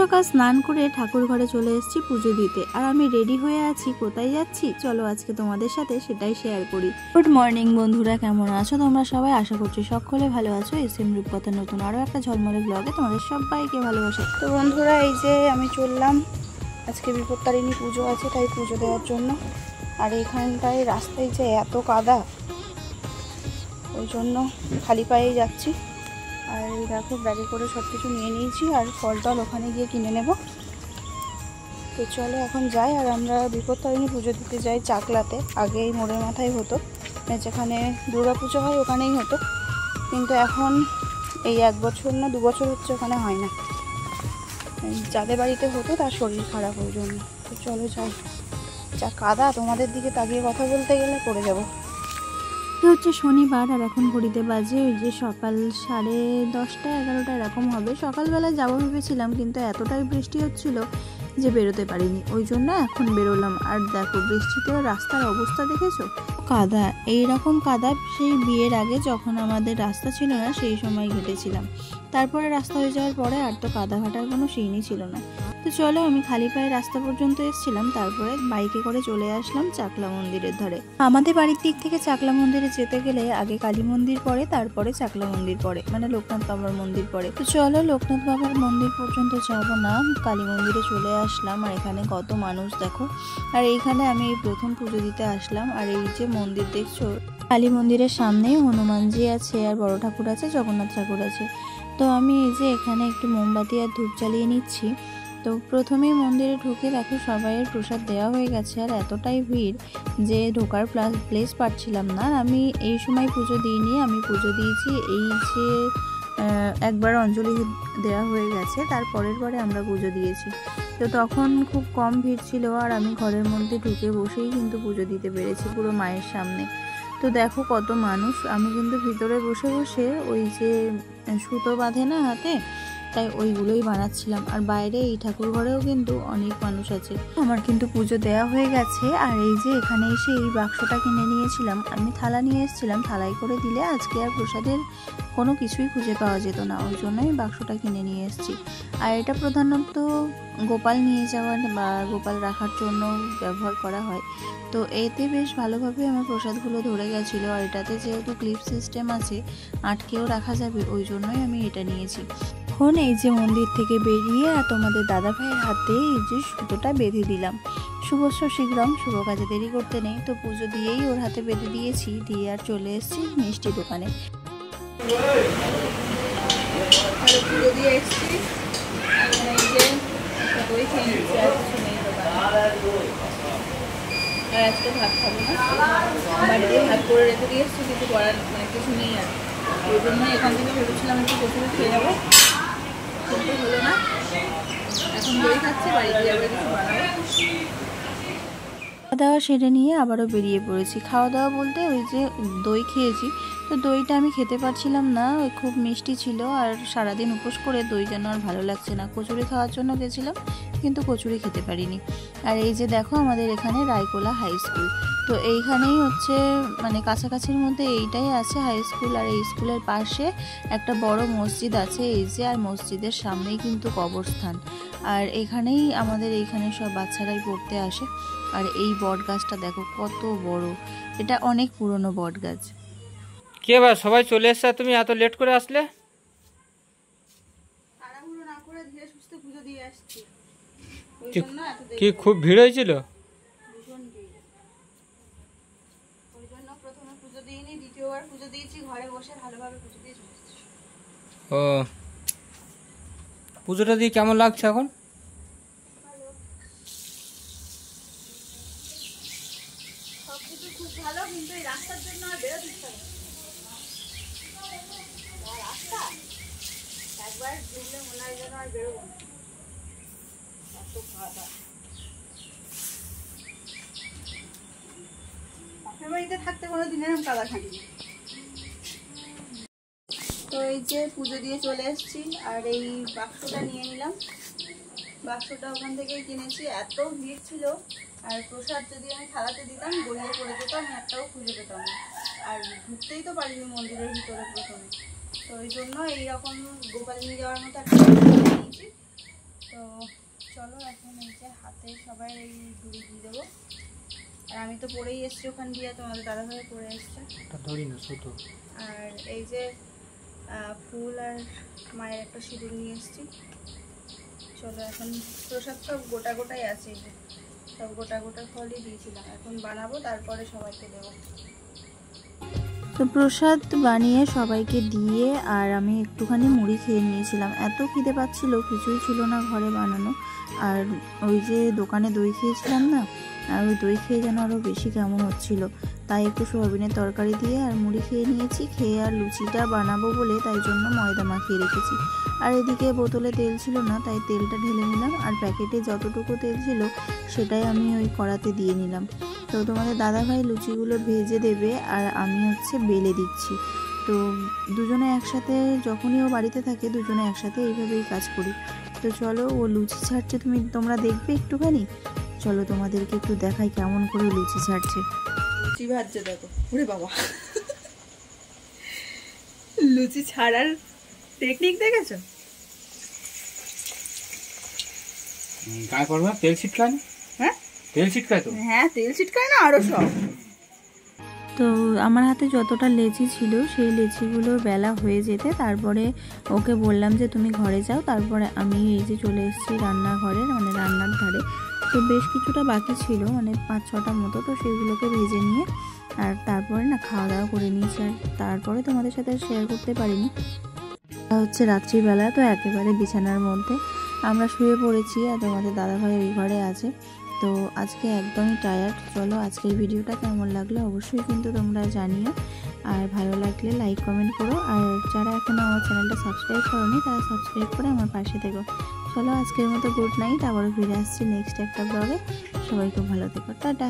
সকাল স্নান করে ঠাকুর ঘরে চলে এসেছি পুজো দিতে। আর আমি রেডি হয়ে আছি, কোথায় যাচ্ছি চলো আজকে তোমাদের সাথে সেটাই শেয়ার করি। গুড মর্নিং বন্ধুরা, কেমন আছো তোমরা সবাই? আশা করছি সকলে ভালো আছো। এসএম রূপকথার নতুন আরও একটা ঝলমলে ব্লগে তোমাদের সবাইকে ভালোবাসে। তো বন্ধুরা, এই যে আমি চললাম, আজকে বিপত্তারিণী পুজো আছে তাই পুজো দেওয়ার জন্য। আর এখানটায় রাস্তায় যে এত কাদা, ওই জন্য খালি পায়েই যাচ্ছি। আর এই দেখো ব্যাগে করে সব কিছু নিয়ে নিয়েছি, আর ফল টল ওখানে গিয়ে কিনে নেব। তো চলো এখন যাই। আর আমরা বিপত্তারিণী পুজো দিতে যাই চাকলাতে। আগে এই মোড়ের মাথায় হতো, যেখানে দুর্গা পুজো হয় ওখানেই হতো, কিন্তু এখন এই 1 বছর না 2 বছর হচ্ছে ওখানে হয় না। যাদের বাড়িতে হতো তার শরীর খারাপ, ওই জন্য। তো চলো যাই। যা কাদা, তোমাদের দিকে তাকিয়ে কথা বলতে গেলে পড়ে যাবো। হচ্ছে শনিবার, আর এখন ঘড়িতে বাজে ওই যে সকাল 10:30 11টা এরকম হবে। সকালবেলায় যাবো ভেবেছিলাম, কিন্তু এতটাই বৃষ্টি হচ্ছিল যে বেরোতে পারিনি, ওই জন্য এখন বেরোলাম। আর দেখো বৃষ্টিতেও রাস্তার অবস্থা দেখেছো, কাদা। এইরকম কাদা সেই বিয়ের আগে যখন আমাদের রাস্তা ছিল না সেই সময় ঘেটেছিলাম। তারপরে রাস্তা হয়ে যাওয়ার পরে আর তো কাদা ঘাটার কোনো সিনই ছিল না। তো চলো, আমি খালি পায়ে রাস্তা পর্যন্ত এসেছিলাম, তারপরে বাইকে করে চলে আসলাম চাকলা মন্দিরের ধারে। আমাদের বাড়ির দিক থেকে চাকলা মন্দিরে যেতে গেলে আগে কালী মন্দির পড়ে, তারপরে চাকলা মন্দির পড়ে, মানে লোকনাথ বাবার মন্দির পড়ে। তো চলো, লোকনাথ বাবার মন্দির পর্যন্ত যাবো না, কালী মন্দিরে চলে আসলাম। আর এখানে কত মানুষ দেখো। আর এইখানে আমি এই প্রথম পুজো দিতে আসলাম। আর এই যে মন্দির দেখছো, কালী মন্দিরের সামনেই হনুমানজি আছে, আর বড় ঠাকুর আছে, জগন্নাথ ঠাকুর আছে। তো আমি এই যে এখানে একটু মোমবাতি আর ধূপ জ্বালিয়ে নিচ্ছি। তো প্রথমেই মন্দিরে ঢুকে দেখো সবাইয়ের প্রসাদ দেওয়া হয়ে গেছে, আর এতটাই ভিড় যে ঢোকার প্লেস পাচ্ছিলাম না। আর আমি এই সময় পুজো দিইনি, আমি পুজো দিয়েছি এই যে একবার অঞ্জলি দেওয়া হয়ে গেছে, তারপরের পরে আমরা পুজো দিয়েছি। তো তখন খুব কম ভিড় ছিল, আর আমি ঘরের মধ্যে ঢুকে বসেই কিন্তু পুজো দিতে পেরেছি পুরো মায়ের সামনে। তো দেখো কত মানুষ। আমি কিন্তু ভিতরে বসে বসে ওই যে সুতো বাঁধে না হাতে, তাই ওইগুলোই বানাচ্ছিলাম। আর বাইরে এই ঠাকুর ঘরেও কিন্তু অনেক মানুষ আছে। আমার কিন্তু পুজো দেওয়া হয়ে গেছে। আর এই যে এখানে এসে এই বাক্সটা কিনে নিয়েছিলাম, আমি থালা নিয়ে এসেছিলাম, থালায় করে দিলে আজকে আর প্রসাদের কোনো কিছুই খুঁজে পাওয়া যেত না, ওই জন্যই বাক্সটা কিনে নিয়ে এসেছি। আর এটা প্রধানত গোপাল নিয়ে যাওয়ার বা গোপাল রাখার জন্য ব্যবহার করা হয়। তো এতে বেশ ভালোভাবে আমার প্রসাদগুলো ধরে গেছিলো। আর এটাতে যেহেতু ক্লিপ সিস্টেম আছে, আটকেও রাখা যাবে, ওই জন্যই আমি এটা নিয়েছি। এখন এই যে মন্দির থেকে বেরিয়ে আর তোমাদের দাদা ভাইয়ের হাতে এই যে সুতোটা বেঁধে দিলাম। শুভস্য শীঘ্রম, শুভ কাজে দেরি করতে নেই। তো পুজো দিয়েই ওর হাতে বেঁধে দিয়েছি, দিয়ে আর চলে এসেছি মিষ্টি দোকানে। পুজো দিয়ে এসেছি, আর আজকে ভাত খাবো না, বাড়িতে ভাত করে রেখে দিয়ে এসেছি, কিছু করার মানে কিছু নেই। আর ওই জন্য এখান থেকে ভেবেছিলাম একটু কচুরি খেয়ে যাবো, কিন্তু হলো না। এখন দই খাচ্ছি, বাড়িতে যাবো কিছু বানাবো। খাওয়া দাওয়া সেরে নিয়ে আবারও বেরিয়ে পড়েছি। খাওয়া দাওয়া বলতে ওই যে দই খেয়েছি। তো দইটা আমি খেতে পারছিলাম না, ওই খুব মিষ্টি ছিল। আর সারাদিন উপোস করে দই যেন আর ভালো লাগছে না। কচুরি খাওয়ার জন্য গেছিলাম, কিন্তু কচুরি খেতে পারিনি। আর এই যে দেখো আমাদের এখানে রায়কোলা হাই স্কুল। তো এইখানেই হচ্ছে মানে কাছাকাছির মধ্যে এইটাই আছে হাই স্কুল। আর এই স্কুলের পাশে একটা বড় মসজিদ আছে এই যে, আর মসজিদের সামনেই কিন্তু কবরস্থান। আর এখানেই আমাদের এইখানে সব বাচ্চারাই পড়তে আসে। আর এই বট গাছটা দেখো কত বড়, এটা অনেক পুরনো বট গাছ। কে বা সবাই চলে এসছে, তুমি এত লেট করে আসলে? তাড়াহুড়ো না করে ধীরে সুস্থে পুজো দিয়ে আসছি, ওই জন্য এত দেরি। কি খুব ভিড় হয়েছিল? ভীষণ ভিড়, ওই জন্য প্রথমে পুজো দিইনি, দ্বিতীয়বার পুজো দিয়েছি ঘরে বসে, ভালোভাবে পুজো দিয়ে চলে এসেছি। ও, পুজোটা দিয়ে কেমন লাগছে এখন? ভালো, সবকিছু খুব ভালো, কিন্তু এই রাস্তার জন্য আর বেরোতে ইচ্ছা করে না। রাস্তা একবার ঘুরলে মনে হয় যেন আর বেরোবো না, এত কাদা। বাপের বাড়িতে থাকতে কোনো দিনের আমি কাদা খাইনি। তো এই যে পুজো দিয়ে চলে এসেছি, আর এই বাক্সটা নিয়ে নিলাম। বাক্সটা ওখান থেকেই কিনেছি, এত ভিড় ছিল। আর প্রসাদ যদি আমি থালাতে দিতাম গড়িয়ে পড়ে যেত, আমি একটাও খুঁজে পেতাম না। আর ঢুকতেই তো পারিনি মন্দিরের ভিতরে প্রথমে। তো ওই জন্য এইরকম গোপাল নিয়ে যাওয়ার মতো একটা নিয়েছি। তো চলো এখন এই যে হাতে সবাই এই ঘুড়ি দিয়ে দেবো। আর আমি তো পরেই এসছি ওখান দিয়ে, তোমাদের দাদাভাই পরে এসছে। ধরি না ছোটো। আর এই যে ফুল আর মায়ের একটা সিঁদুর নিয়ে এসছি। চলো এখন প্রসাদ সব গোটা গোটাই আছে, এই যে সব গোটা গোটা ফলই দিয়েছিলাম, এখন বানাবো তারপরে সবাইকে দেবো। তো প্রসাদ বানিয়ে সবাইকে দিয়ে আর আমি একটুখানি মুড়ি খেয়ে নিয়েছিলাম। এত খিদে পাচ্ছিল, কিছুই ছিল না ঘরে বানানো। আর ওই যে দোকানে দই খেয়েছিলাম না, আর ওই দই খেয়ে যেন আরও বেশি কেমন হচ্ছিল, তাই একটু সোয়াবিনের তরকারি দিয়ে আর মুড়ি খেয়ে নিয়েছি। খেয়ে আর লুচিটা বানাবো বলে তাই জন্য ময়দা মাখিয়ে রেখেছি। আর এদিকে বোতলে তেল ছিল না, তাই তেলটা ঢেলে নিলাম। আর প্যাকেটে যতটুকু তেল ছিল সেটাই আমি ওই কড়াতে দিয়ে নিলাম। তো তোমাদের দাদাভাই লুচিগুলো ভেজে দেবে আর আমি হচ্ছে বেলে দিচ্ছি। তো দুজনে একসাথে, যখনই ও বাড়িতে থাকে দুজনে একসাথে এইভাবেই কাজ করি। তো চলো, ও লুচি ছাড়ছে, তোমরা দেখবে একটুখানি। চলো তোমাদেরকে একটু দেখাই কেমন করে লুচি ছাড়ছে। লুচি ভাজছে দেখো, ওরে বাবা, লুচি ছাড়ার টেকনিক দেখেছো? গায়ে পড়বে তেল ছিটকায় না? হ্যাঁ তেল ছিটকায় তো। হ্যাঁ তেল ছিটকায় না আরো সব। তো আমার হাতে যতটা লেচি ছিল সেই লেচিগুলো বেলা হয়ে যেতে তারপরে ওকে বললাম যে তুমি ঘরে যাও। তারপরে আমি এই যে চলে এসেছি রান্নাঘরে, মানে রান্নার ধারে। তো বেশ কিছুটা বাকি ছিল, মানে 5-6টা মতো, তো সেগুলোকে ভেজে নিয়ে আর তারপরে না খাওয়া দাওয়া করে নিয়েছি। আর তারপরে তোমাদের সাথে শেয়ার করতে পারিনি। হচ্ছে রাত্রিবেলা, তো একেবারে বিছানার মধ্যে আমরা শুয়ে পড়েছি আর তোমাদের দাদাভাই ওই ঘরে আছে। তো আজকে একদমই টায়ার্ড। চলো আজকের ভিডিওটা কেমন লাগলো অবশ্যই কিন্তু তোমরা জানিও, আর ভালো লাগলে লাইক কমেন্ট করো। আর যারা এখনও আমার চ্যানেলটা সাবস্ক্রাইব করোনি তারা সাবস্ক্রাইব করে আমার পাশে থেকো। চলো আজকের মতো গুড নাইট, আবারও ফিরে আসছি নেক্সট একটা ব্লগে। সবাই খুব ভালো থেকো, টাটা।